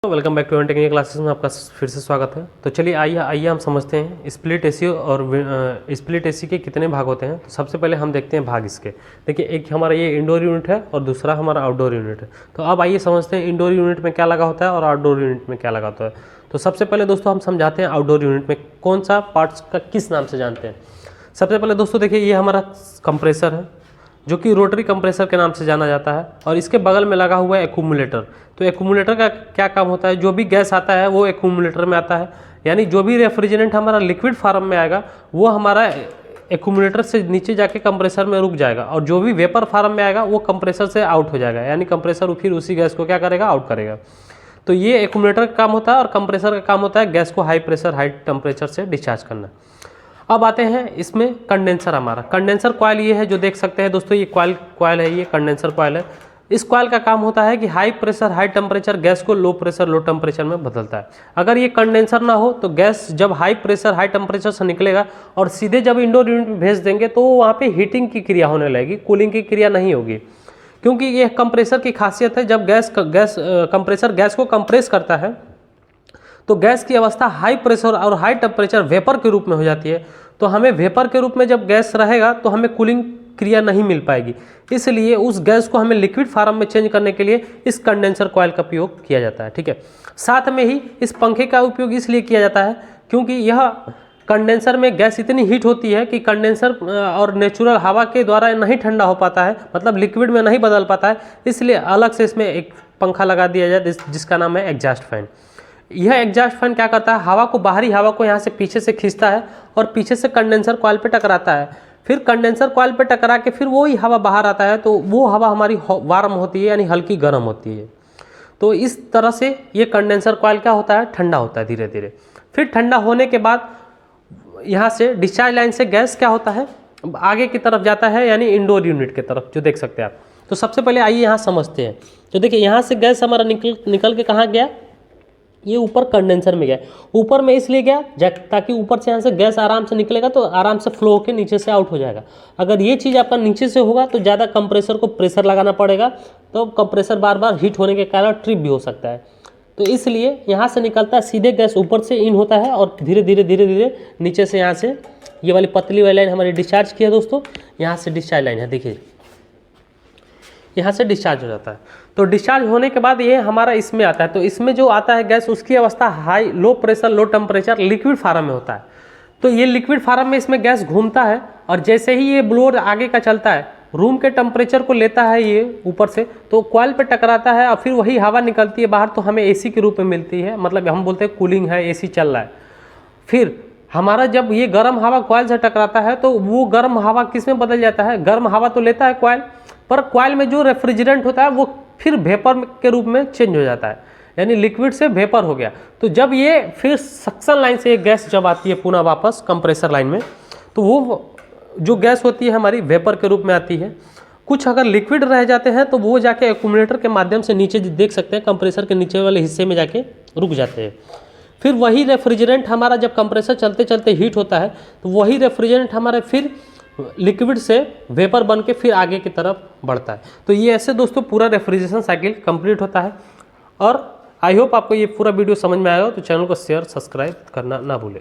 Welcome back to technical classes में आपका फिर से स्वागत है। तो चलिए आइए हम समझते हैं स्प्लिट एसी और स्प्लिट एसी के कितने भाग होते हैं। तो सबसे पहले हम देखते हैं भाग इसके। देखिए एक हमारा ये इंडोर यूनिट है और दूसरा हमारा आउटडोर यूनिट है। तो अब आइए समझते हैं इंडोर यूनिट में क्या लगा होता है और आउटडोर यूनिट में क्या लगा होता है। तो सबसे पहले दोस्तों हम समझाते हैं आउटडोर यूनिट में कौन सा पार्ट्स का किस नाम से जानते हैं। सबसे पहले दोस्तों देखिए ये हमारा कंप्रेसर है जो कि रोटरी कंप्रेसर के नाम से जाना जाता है और इसके बगल में लगा हुआ है एक्यूमुलेटर। तो एक्यूमुलेटर का क्या काम होता है, जो भी गैस आता है वो एक्यूमुलेटर में आता है, यानी जो भी रेफ्रिजरेंट हमारा लिक्विड फॉर्म में आएगा वो हमारा एक्यूमुलेटर से नीचे जाके कंप्रेसर में रुक जाएगा और जो भी वेपर फॉर्म में आएगा वो कंप्रेसर से आउट हो जाएगा, यानी कंप्रेसर फिर उसी गैस को क्या करेगा, आउट करेगा। तो ये एक्यूमुलेटर का काम होता है और कंप्रेसर का काम होता है गैस को हाई प्रेशर हाई टेम्परेचर से डिस्चार्ज करना। अब आते हैं इसमें कंडेंसर। हमारा कंडेंसर कॉइल ये है जो देख सकते हैं दोस्तों, ये कॉइल है, ये कंडेंसर कॉइल है। इस कॉइल का काम होता है कि high pressure high temperature gas को लो प्रेशर लो टेम्परेचर में बदलता है। अगर ये कंडेंसर ना हो तो गैस जब हाई प्रेशर हाई टेम्परेचर से निकलेगा और सीधे जब इंडोर यूनिट में भेज देंगे तो वहाँ पे हीटिंग की क्रिया होने लगेगी, कूलिंग की क्रिया नहीं होगी। क्योंकि ये कंप्रेसर की खासियत है, जब कंप्रेसर गैस को कंप्रेस करता है तो गैस की अवस्था हाई प्रेशर और हाई टेम्परेचर वेपर के रूप में हो जाती है। तो हमें वेपर के रूप में जब गैस रहेगा तो हमें कूलिंग क्रिया नहीं मिल पाएगी, इसलिए उस गैस को हमें लिक्विड फॉर्म में चेंज करने के लिए इस कंडेंसर कॉइल का उपयोग किया जाता है। ठीक है, साथ में ही इस पंखे का उपयोग इसलिए किया जाता है क्योंकि यह कंडेंसर में गैस इतनी हीट होती है कि कंडेंसर और नेचुरल हवा के द्वारा नहीं ठंडा हो पाता है, मतलब लिक्विड में नहीं बदल पाता है, इसलिए अलग से इसमें एक पंखा लगा दिया जाए जिसका नाम है एग्जॉस्ट फैन। यह एग्जॉस्ट फैन क्या करता है, हवा को बाहरी हवा को यहाँ से पीछे से खींचता है और पीछे से कंडेंसर कॉइल पे टकराता है, फिर कंडेंसर कॉइल पे टकरा के फिर वही हवा बाहर आता है, तो वो हवा हमारी वार्म होती है, यानी हल्की गर्म होती है। तो इस तरह से ये कंडेंसर कॉइल क्या होता है, ठंडा होता है धीरे धीरे। फिर ठंडा होने के बाद यहाँ से डिस्चार्ज लाइन से गैस क्या होता है, आगे की तरफ जाता है, यानी इंडोर यूनिट की तरफ, जो देख सकते हैं आप। तो सबसे पहले आइए यहाँ समझते हैं। तो देखिए यहाँ से गैस हमारा निकल के कहाँ गया, ये ऊपर कंडेंसर में गया। ऊपर में इसलिए गया ताकि ऊपर से यहाँ से गैस आराम से निकलेगा तो आराम से फ्लो होकर नीचे से आउट हो जाएगा। अगर ये चीज़ आपका नीचे से होगा तो ज़्यादा कंप्रेसर को प्रेशर लगाना पड़ेगा, तो कंप्रेसर बार बार हीट होने के कारण ट्रिप भी हो सकता है। तो इसलिए यहाँ से निकलता है सीधे गैस ऊपर से इन होता है और धीरे धीरे नीचे से यहाँ से ये वाली पतली वाली लाइन हमारी डिस्चार्ज की है दोस्तों, यहाँ से डिस्चार्ज लाइन है, देखिए यहाँ से डिस्चार्ज हो जाता है। तो डिस्चार्ज होने के बाद ये हमारा इसमें आता है। तो इसमें जो आता है गैस उसकी अवस्था high low pressure low temperature liquid form में होता है। तो ये लिक्विड फॉर्म में इसमें गैस घूमता है और जैसे ही ये ब्लोअर आगे का चलता है रूम के टेम्परेचर को लेता है ये ऊपर से, तो कॉइल पे टकराता है और फिर वही हवा निकलती है बाहर, तो हमें एसी के रूप में मिलती है, मतलब हम बोलते हैं कूलिंग है, एसी चल रहा है। फिर हमारा जब ये गर्म हवा कॉइल से टकराता है तो वो गर्म हवा किस में बदल जाता है, गर्म हवा तो लेता है कॉइल, पर कॉइल में जो रेफ्रिजरेंट होता है वो फिर वेपर के रूप में चेंज हो जाता है, यानी लिक्विड से वेपर हो गया। तो जब ये फिर सक्शन लाइन से एक गैस जब आती है पुनः वापस कंप्रेसर लाइन में, तो वो जो गैस होती है हमारी वेपर के रूप में आती है। कुछ अगर लिक्विड रह जाते हैं तो वो जाके एक्यूमुलेटर के माध्यम से नीचे देख सकते हैं कंप्रेसर के नीचे वाले हिस्से में जाके रुक जाते हैं। फिर वही रेफ्रिजरेंट हमारा जब कंप्रेसर चलते चलते हीट होता है तो वही रेफ्रिजरेंट हमारे फिर लिक्विड से वेपर बन के फिर आगे की तरफ बढ़ता है। तो ये ऐसे दोस्तों पूरा रेफ्रिजरेशन साइकिल कंप्लीट होता है। और आई होप आपको ये पूरा वीडियो समझ में आया हो, तो चैनल को शेयर सब्सक्राइब करना ना भूलें।